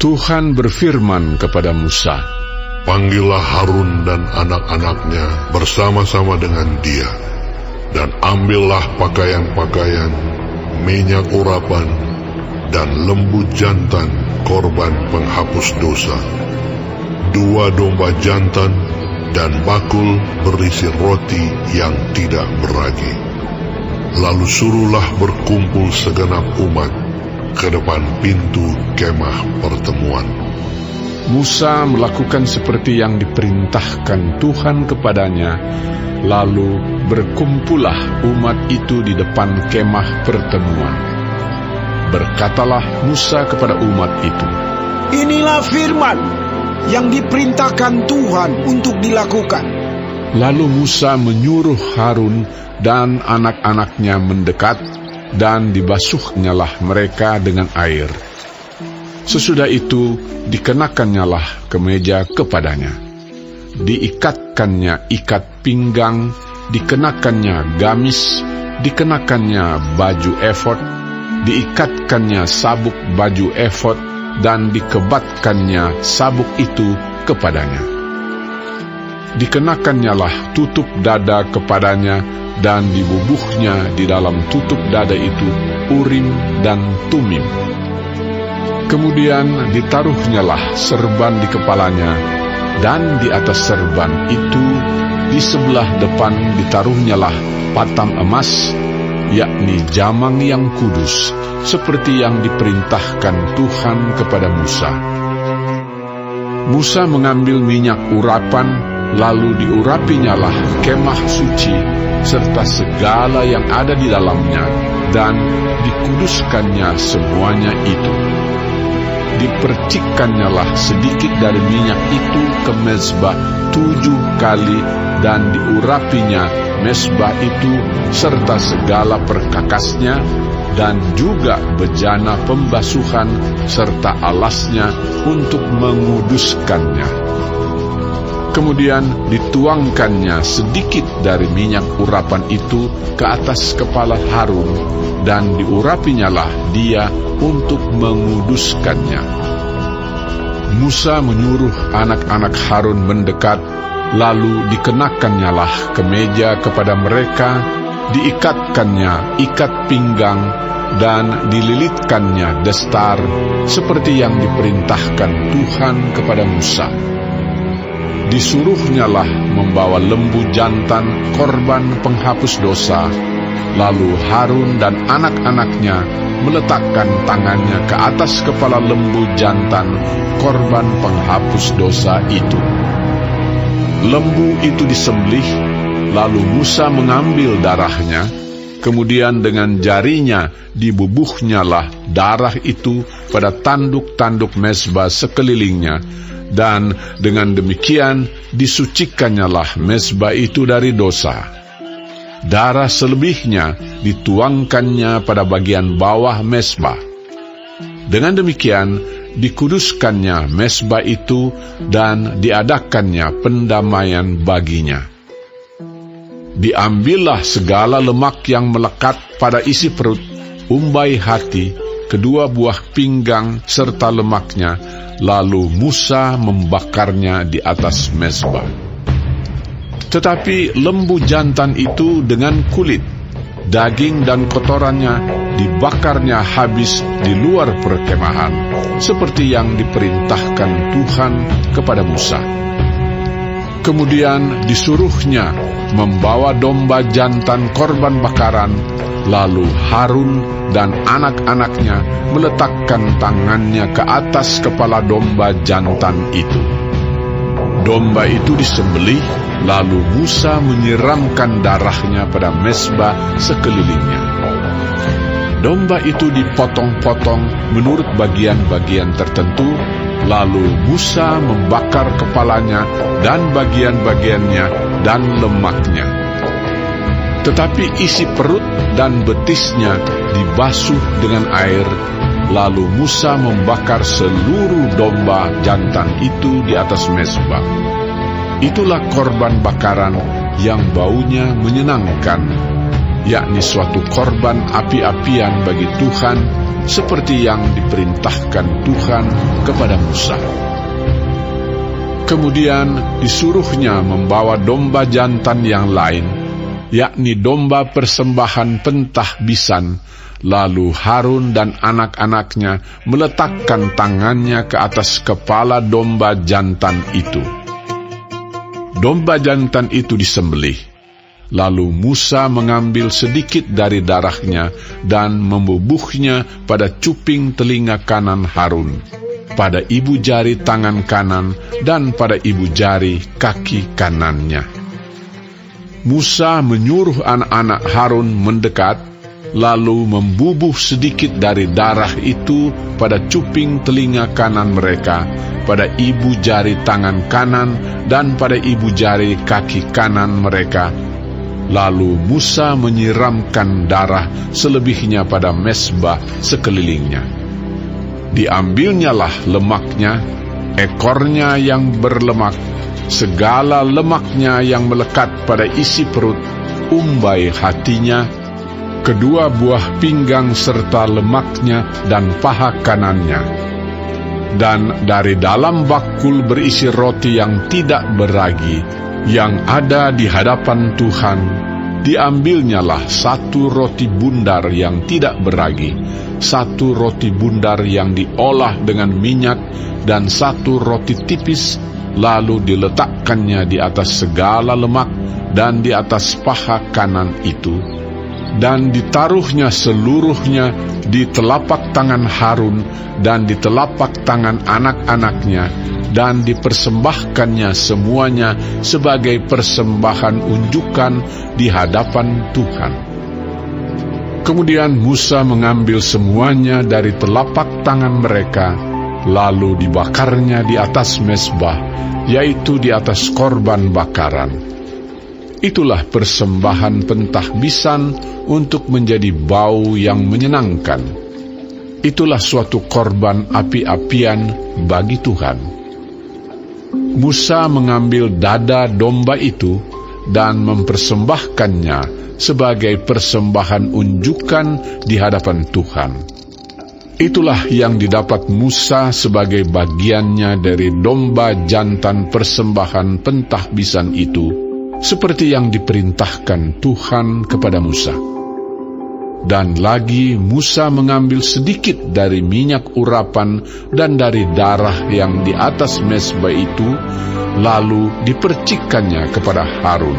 Tuhan berfirman kepada Musa, "Panggillah Harun dan anak-anaknya bersama-sama dengan dia, dan ambillah pakaian-pakaian, minyak urapan, dan lembu jantan korban penghapus dosa, 2 domba jantan, dan bakul berisi roti yang tidak beragi. Lalu suruhlah berkumpul segenap umat ke depan pintu kemah pertemuan." Musa melakukan seperti yang diperintahkan Tuhan kepadanya, lalu berkumpullah umat itu di depan kemah pertemuan. Berkatalah Musa kepada umat itu, "Inilah firman yang diperintahkan Tuhan untuk dilakukan." Lalu Musa menyuruh Harun dan anak-anaknya mendekat, dan dibasuhnyalah mereka dengan air. Sesudah itu dikenakannyalah kemeja kepadanya, diikatkannya ikat pinggang, dikenakannya gamis, dikenakannya baju efod, diikatkannya sabuk baju efod, dan dikebatkannya sabuk itu kepadanya. Dikenakannyalah tutup dada kepadanya, dan dibubuhnya di dalam tutup dada itu Urim dan Tumim. Kemudian ditaruhnyalah serban di kepalanya, dan di atas serban itu di sebelah depan ditaruhnyalah patam emas, yakni jamang yang kudus, seperti yang diperintahkan Tuhan kepada Musa. Musa mengambil minyak urapan, lalu diurapinyalah kemah suci, serta segala yang ada di dalamnya, dan dikuduskannya semuanya itu. Dipercikkannyalah sedikit dari minyak itu ke mezbah 7 kali, dan diurapinya mezbah itu serta segala perkakasnya, dan juga bejana pembasuhan serta alasnya untuk menguduskannya. Kemudian dituangkannya sedikit dari minyak urapan itu ke atas kepala Harun, dan diurapinyalah dia untuk menguduskannya. Musa menyuruh anak-anak Harun mendekat, lalu dikenakannyalah kemeja kepada mereka, diikatkannya ikat pinggang, dan dililitkannya destar, seperti yang diperintahkan Tuhan kepada Musa. Disuruhnyalah membawa lembu jantan korban penghapus dosa, lalu Harun dan anak-anaknya meletakkan tangannya ke atas kepala lembu jantan korban penghapus dosa itu. Lembu itu disembelih, lalu Musa mengambil darahnya, kemudian dengan jarinya dibubuhnyalah darah itu pada tanduk-tanduk mezbah sekelilingnya, dan dengan demikian disucikannyalah mezbah itu dari dosa. Darah selebihnya dituangkannya pada bagian bawah mezbah. Dengan demikian dikuduskannya mezbah itu, dan diadakannya pendamaian baginya. Diambillah segala lemak yang melekat pada isi perut, umbai hati, kedua buah pinggang serta lemaknya, lalu Musa membakarnya di atas mezbah. Tetapi lembu jantan itu dengan kulit, daging dan kotorannya dibakarnya habis di luar perkemahan, seperti yang diperintahkan Tuhan kepada Musa. Kemudian disuruhnya membawa domba jantan korban bakaran, lalu Harun dan anak-anaknya meletakkan tangannya ke atas kepala domba jantan itu. Domba itu disembelih, lalu Musa menyiramkan darahnya pada mezbah sekelilingnya. Domba itu dipotong-potong menurut bagian-bagian tertentu, lalu Musa membakar kepalanya dan bagian-bagiannya dan lemaknya. Tetapi isi perut dan betisnya dibasuh dengan air, lalu Musa membakar seluruh domba jantan itu di atas mezbah. Itulah korban bakaran yang baunya menyenangkan, yakni suatu korban api-apian bagi Tuhan seperti yang diperintahkan Tuhan kepada Musa. Kemudian disuruhnya membawa domba jantan yang lain, yakni domba persembahan pentahbisan. Lalu Harun dan anak-anaknya meletakkan tangannya ke atas kepala domba jantan itu. Domba jantan itu disembelih. Lalu Musa mengambil sedikit dari darahnya dan membubuhnya pada cuping telinga kanan Harun, pada ibu jari tangan kanan, dan pada ibu jari kaki kanannya. Musa menyuruh anak-anak Harun mendekat, lalu membubuh sedikit dari darah itu pada cuping telinga kanan mereka, pada ibu jari tangan kanan, dan pada ibu jari kaki kanan mereka. Lalu Musa menyiramkan darah selebihnya pada mezbah sekelilingnya. Diambilnyalah lemaknya, ekornya yang berlemak, segala lemaknya yang melekat pada isi perut, umbai hatinya, kedua buah pinggang serta lemaknya dan paha kanannya. Dan dari dalam bakul berisi roti yang tidak beragi, yang ada di hadapan Tuhan, diambilnyalah satu roti bundar yang tidak beragi, satu roti bundar yang diolah dengan minyak, dan satu roti tipis, lalu diletakkannya di atas segala lemak dan di atas paha kanan itu, dan ditaruhnya seluruhnya di telapak tangan Harun dan di telapak tangan anak-anaknya, dan dipersembahkannya semuanya sebagai persembahan unjukan di hadapan Tuhan. Kemudian Musa mengambil semuanya dari telapak tangan mereka, lalu dibakarnya di atas mezbah, yaitu di atas korban bakaran. Itulah persembahan pentahbisan untuk menjadi bau yang menyenangkan. Itulah suatu korban api-apian bagi Tuhan. Musa mengambil dada domba itu dan mempersembahkannya sebagai persembahan unjukan di hadapan Tuhan. Itulah yang didapat Musa sebagai bagiannya dari domba jantan persembahan pentahbisan itu, seperti yang diperintahkan Tuhan kepada Musa. Dan lagi Musa mengambil sedikit dari minyak urapan dan dari darah yang di atas mezbah itu, lalu dipercikkannya kepada Harun,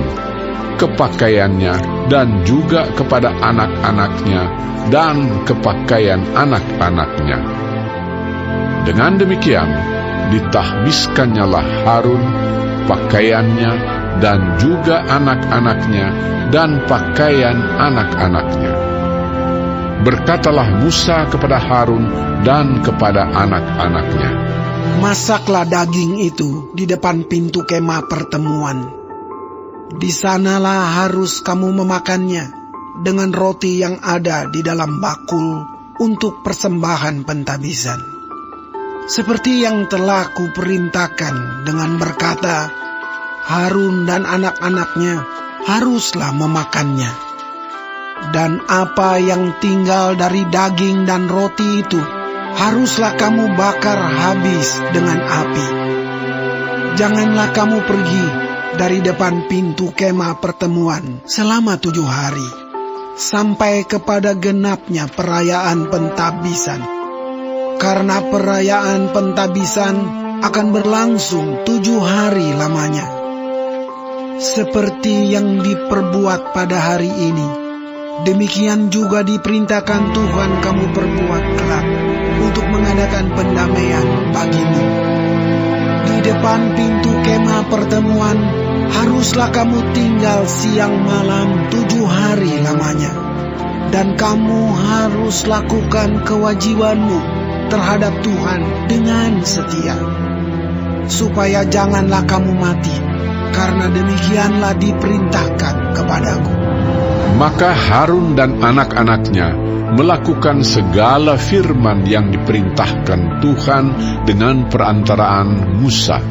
ke pakaiannya, dan juga kepada anak-anaknya, dan ke pakaian anak-anaknya. Dengan demikian, ditahbiskannya Harun, pakaiannya, dan juga anak-anaknya, dan pakaian anak-anaknya. Berkatalah Musa kepada Harun dan kepada anak-anaknya, "Masaklah daging itu di depan pintu kemah pertemuan. Di sanalah harus kamu memakannya dengan roti yang ada di dalam bakul untuk persembahan pentahbisan. Seperti yang telah kuperintahkan dengan berkata, Harun dan anak-anaknya haruslah memakannya. Dan apa yang tinggal dari daging dan roti itu haruslah kamu bakar habis dengan api. Janganlah kamu pergi dari depan pintu kemah pertemuan selama 7 hari, sampai kepada genapnya perayaan pentahbisan. Karena perayaan pentahbisan akan berlangsung 7 hari lamanya. Seperti yang diperbuat pada hari ini, demikian juga diperintahkan Tuhan kamu perbuat kelak untuk mengadakan pendamaian bagimu. Di depan pintu kemah pertemuan haruslah kamu tinggal siang malam 7 hari lamanya. Dan kamu harus lakukan kewajibanmu terhadap Tuhan dengan setia, supaya janganlah kamu mati, karena demikianlah diperintahkan kepadaku." Maka Harun dan anak-anaknya melakukan segala firman yang diperintahkan Tuhan dengan perantaraan Musa.